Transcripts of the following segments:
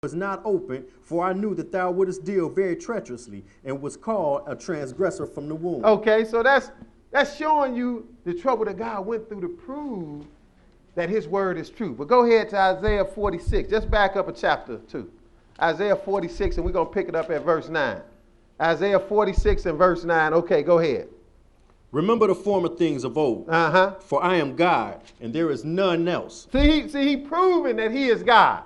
was not opened, for I knew that thou wouldest deal very treacherously, and was called a transgressor from the womb. Okay, so that's showing you the trouble that God went through to prove that his word is true. But go ahead to Isaiah 46. Just back up a chapter 2. Isaiah 46, and we're going to pick it up at verse 9. Isaiah 46 and verse 9. Okay, go ahead. Remember the former things of old, for I am God, and there is none else. See, he proving that he is God.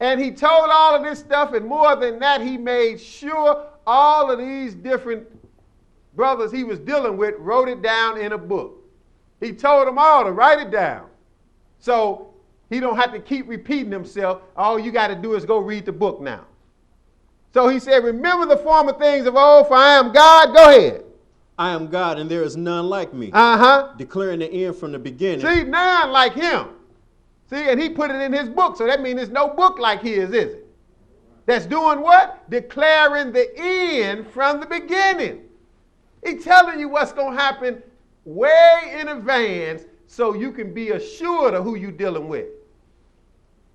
And he told all of this stuff, and more than that, he made sure all of these different brothers he was dealing with wrote it down in a book. He told them all to write it down. So he don't have to keep repeating himself. All you got to do is go read the book now. So he said, remember the former things of old, for I am God. Go ahead. I am God, and there is none like me. Declaring the end from the beginning. See, none like him. See, and he put it in his book, so that means there's no book like his, is it? That's doing what? Declaring the end from the beginning. He's telling you what's going to happen way in advance so you can be assured of who you're dealing with.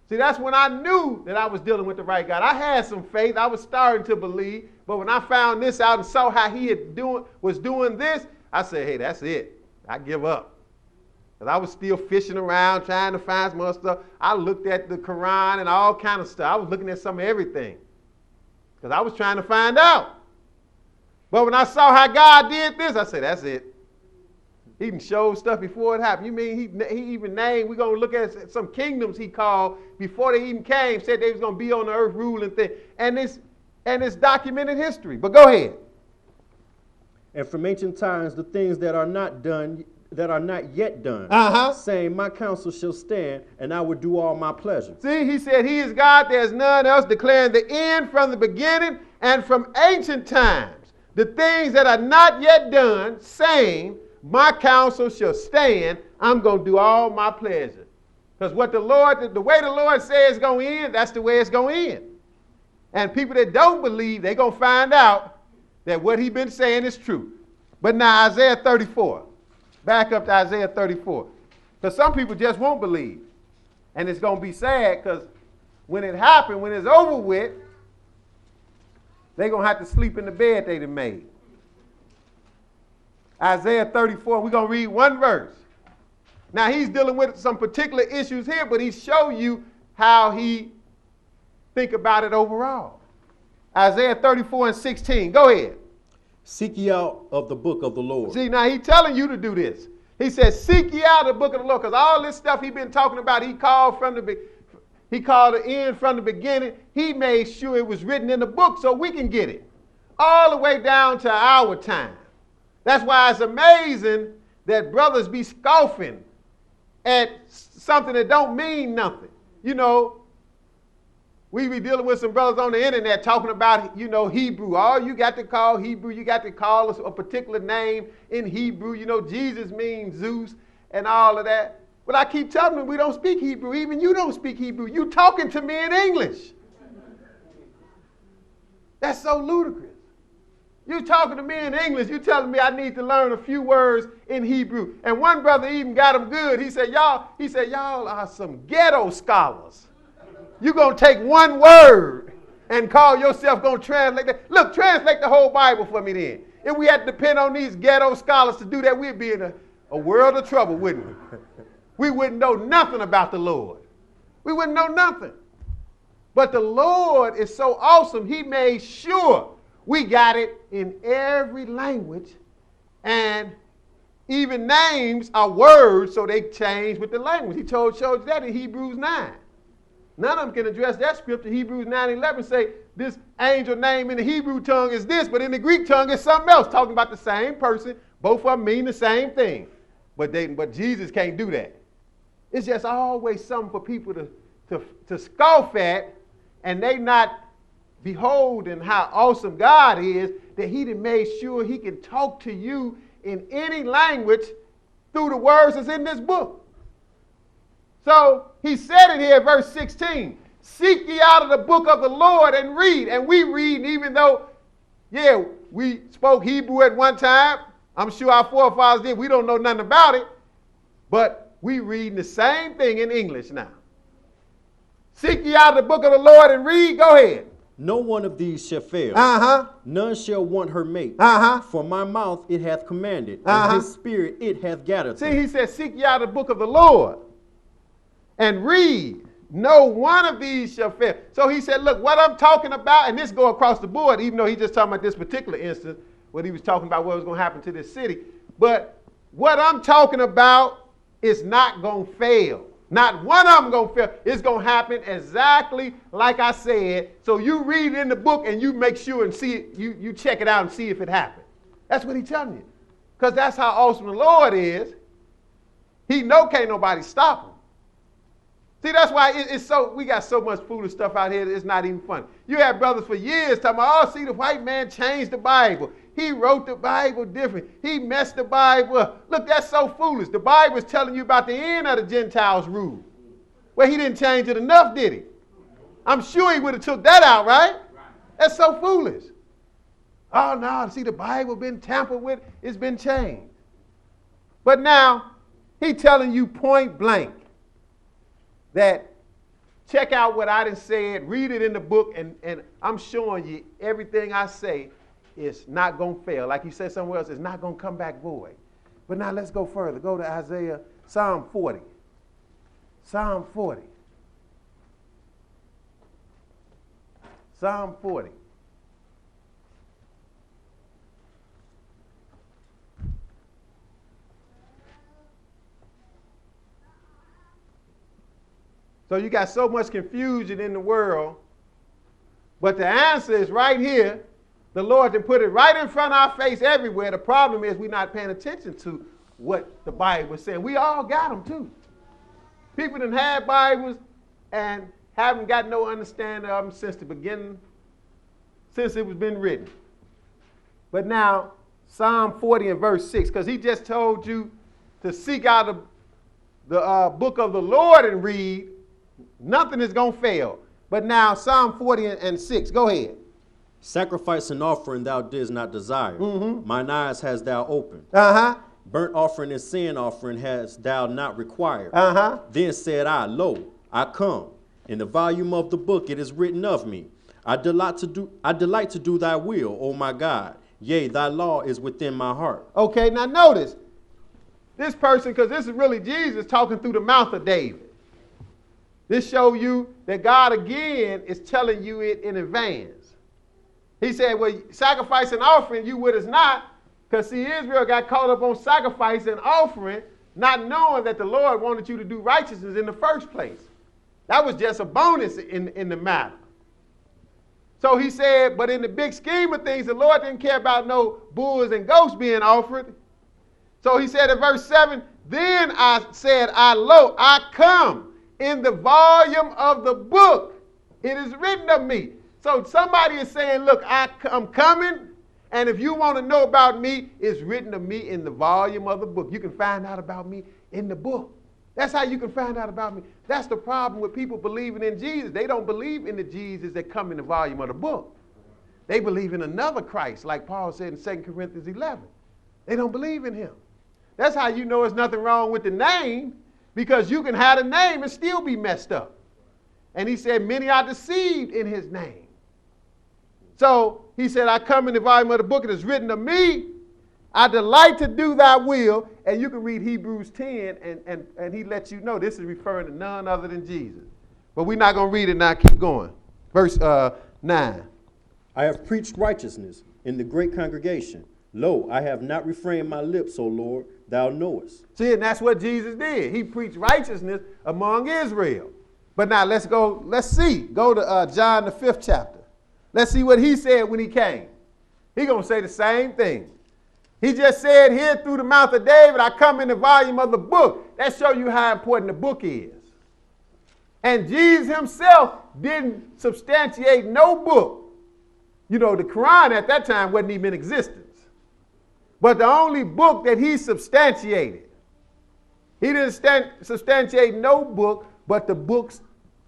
See, that's when I knew that I was dealing with the right God. I had some faith. I was starting to believe. But when I found this out and saw how he was doing this, I said, hey, that's it. I give up. Because I was still fishing around trying to find some other stuff. I looked at the Quran and all kind of stuff. I was looking at some of everything. Because I was trying to find out. But when I saw how God did this, I said, that's it. He even showed stuff before it happened. You mean he even named, we're going to look at some kingdoms he called before they even came, said they was going to be on the earth ruling thing. And it's documented history. But go ahead. And from ancient times, the things that are not done, that are not yet done, saying, my counsel shall stand, and I will do all my pleasure. See, he said he is God, there's none else, declaring the end from the beginning and from ancient times. The things that are not yet done, saying, my counsel shall stand, I'm going to do all my pleasure. Because what the way the Lord says it's going to end, that's the way it's going to end. And people that don't believe, they're going to find out that what he's been saying is true. But now Isaiah 34. Back up to Isaiah 34. Because some people just won't believe. And it's going to be sad because when it happened, when it's over with, they're going to have to sleep in the bed they done made. Isaiah 34, we're going to read one verse. Now, he's dealing with some particular issues here, but he show you how he think about it overall. Isaiah 34 and 16. Go ahead. Seek ye out of the book of the Lord. See, now he's telling you to do this. He says, seek ye out the book of the Lord, because all this stuff he's been talking about, he called the end from the beginning. He made sure it was written in the book so we can get it. All the way down to our time. That's why it's amazing that brothers be scoffing at something that don't mean nothing. You know, we be dealing with some brothers on the internet talking about, Hebrew. All you got to call Hebrew, you got to call a particular name in Hebrew. Jesus means Zeus and all of that. But I keep telling them we don't speak Hebrew. Even you don't speak Hebrew. You talking to me in English. That's so ludicrous. You talking to me in English, you telling me I need to learn a few words in Hebrew. And one brother even got him good. He said, y'all are some ghetto scholars. You going to take one word and call yourself going to translate that. Look, translate the whole Bible for me then. If we had to depend on these ghetto scholars to do that, we'd be in a world of trouble, wouldn't we? We wouldn't know nothing about the Lord. We wouldn't know nothing. But the Lord is so awesome, he made sure we got it in every language, and even names are words, so they change with the language. He showed you that in Hebrews 9. None of them can address that scripture. Hebrews 9:11 say this angel name in the Hebrew tongue is this, but in the Greek tongue is something else, talking about the same person. Both of them mean the same thing, but Jesus can't do that. It's just always something for people to scoff at, and they not beholding how awesome God is, that he done made sure he can talk to you in any language through the words that's in this book. So he said it here, verse 16, seek ye out of the book of the Lord and read. And we read, even though, we spoke Hebrew at one time. I'm sure our forefathers did. We don't know nothing about it. But we reading the same thing in English now. Seek ye out the book of the Lord and read. Go ahead. No one of these shall fail. None shall want her mate. For my mouth it hath commanded, and his spirit it hath gathered. See, he said, seek ye out the book of the Lord and read. No one of these shall fail. So he said, look, what I'm talking about, and this go across the board, even though he's just talking about this particular instance, what he was talking about what was going to happen to this city. But what I'm talking about is not going to fail. Not one of them going to fail. It's going to happen exactly like I said. So you read it in the book and you make sure and see it. You check it out and see if it happened. That's what he's telling you. Because that's how awesome the Lord is. He know can't nobody stop him. See, that's why it's so, we got so much foolish stuff out here that it's not even funny. You had brothers for years talking about, oh, see, the white man changed the Bible. He wrote the Bible different. He messed the Bible up. Look, that's so foolish. The Bible is telling you about the end of the Gentiles' rule. Well, he didn't change it enough, did he? I'm sure he would have took that out, right? That's so foolish. Oh, no, see, the Bible been tampered with. It's been changed. But now, he telling you point blank that check out what I done said, read it in the book, and I'm showing you everything I say is not going to fail. Like he said somewhere else, it's not going to come back void. But now let's go further. Go to Isaiah, Psalm 40. Psalm 40. Psalm 40. So you got so much confusion in the world, but the answer is right here. The Lord can put it right in front of our face everywhere. The problem is we're not paying attention to what the Bible is saying. We all got them too. People that had Bibles and haven't got no understanding of them since the beginning, since it was been written. But now, Psalm 40 and verse 6, because he just told you to seek out the book of the Lord and read. Nothing is going to fail. But now, Psalm 40 and 6, go ahead. Sacrifice and offering thou didst not desire. Mine eyes hast thou opened. Burnt offering and sin offering hast thou not required. Then said I, lo, I come. In the volume of the book it is written of me. I delight to do thy will, O my God. Yea, thy law is within my heart. Okay, now notice. This person, because this is really Jesus talking through the mouth of David. This shows you that God again is telling you it in advance. He said, well, sacrifice and offering you would us not, because see, Israel got caught up on sacrifice and offering, not knowing that the Lord wanted you to do righteousness in the first place. That was just a bonus in the matter. So he said, but in the big scheme of things, the Lord didn't care about no bulls and goats being offered. So he said in verse 7, then I said, lo, I come. In the volume of the book, it is written of me. So somebody is saying, look, I'm coming, and if you want to know about me, it's written of me in the volume of the book. You can find out about me in the book. That's how you can find out about me. That's the problem with people believing in Jesus. They don't believe in the Jesus that come in the volume of the book. They believe in another Christ, like Paul said in 2 Corinthians 11. They don't believe in him. That's how you know there's nothing wrong with the name, because you can have a name and still be messed up. And he said, many are deceived in his name. So he said, I come in the volume of the book. It is written of me. I delight to do thy will. And you can read Hebrews 10 and he lets you know this is referring to none other than Jesus. But we're not going to read it now. Keep going. Verse 9. I have preached righteousness in the great congregation. Lo, I have not refrained my lips, O Lord, thou knowest. See, and that's what Jesus did. He preached righteousness among Israel. But now let's see. Go to John the 5th chapter. Let's see what he said when he came. He's going to say the same thing. He just said here through the mouth of David, I come in the volume of the book. That shows you how important the book is. And Jesus himself didn't substantiate no book. You know, the Quran at that time wasn't even in existence. But the only book that he substantiated, he didn't substantiate no book but the books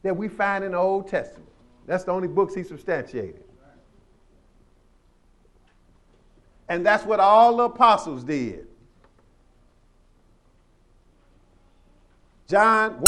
that we find in the Old Testament. That's the only books he substantiated. And that's what all the apostles did. John